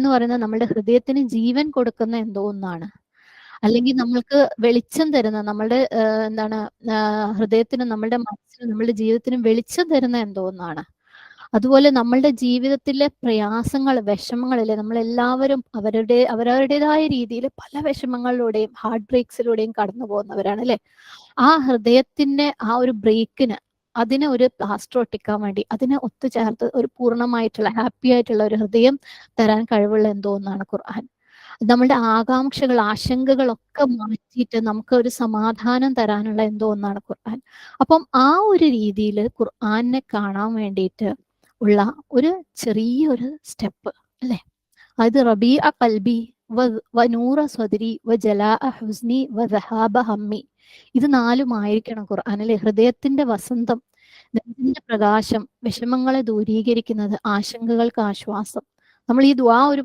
എന്ന് പറയുന്നത് നമ്മുടെ ഹൃദയത്തിന് ജീവൻ കൊടുക്കുന്ന എന്തോ ഒന്നാണ്. അല്ലെങ്കിൽ നമ്മൾക്ക് വെളിച്ചം തരുന്ന നമ്മളുടെ എന്താണ് ഹൃദയത്തിനും നമ്മളുടെ മനസ്സിനും നമ്മളുടെ ജീവിതത്തിനും വെളിച്ചം തരുന്ന എന്തോ ഒന്നാണ്. അതുപോലെ നമ്മളുടെ ജീവിതത്തിലെ പ്രയാസങ്ങൾ, വിഷമങ്ങളില്ലേ, നമ്മളെല്ലാവരും അവരവരുടേതായ രീതിയിൽ പല വിഷമങ്ങളിലൂടെയും ഹാർട്ട് ബ്രേക്സിലൂടെയും കടന്നു പോകുന്നവരാണ് അല്ലേ? ആ ഹൃദയത്തിന്റെ ആ ഒരു ബ്രേക്കിന് അതിനെ ഒരു പ്ലാസ്റ്റർ ഒട്ടിക്കാൻ വേണ്ടി അതിനെ ഒത്തുചേർത്ത് ഒരു പൂർണ്ണമായിട്ടുള്ള ഹാപ്പി ആയിട്ടുള്ള ഒരു ഹൃദയം തരാൻ കഴിവുള്ള എന്തോ ഒന്നാണ് ഖുർആൻ. നമ്മളുടെ ആകാംക്ഷകൾ, ആശങ്കകളൊക്കെ മാറ്റിയിട്ട് നമുക്ക് ഒരു സമാധാനം തരാനുള്ള എന്തോ ഒന്നാണ് ഖുർആൻ. അപ്പം ആ ഒരു രീതിയിൽ ഖുർആനെ കാണാൻ വേണ്ടിയിട്ട് ഉള്ള ഒരു ചെറിയൊരു സ്റ്റെപ്പ് അല്ലേ? അത് റബീഅ ഖൽബി വനൂറ സ്വദരി വജലാഅ ഹുസ്നി വദഹാബ ഹമ്മി. ഇത് 4ഉം ആയിരിക്കണം ഖുർആൻ അല്ലേ? ഹൃദയത്തിന്റെ വസന്തം, നെഞ്ചിന്റെ പ്രകാശം, വിഷമങ്ങളെ ദൂരീകരിക്കുന്നത്, ആശങ്കകൾക്ക് ആശ്വാസം. നമ്മൾ ഈ ദുആ ഒരു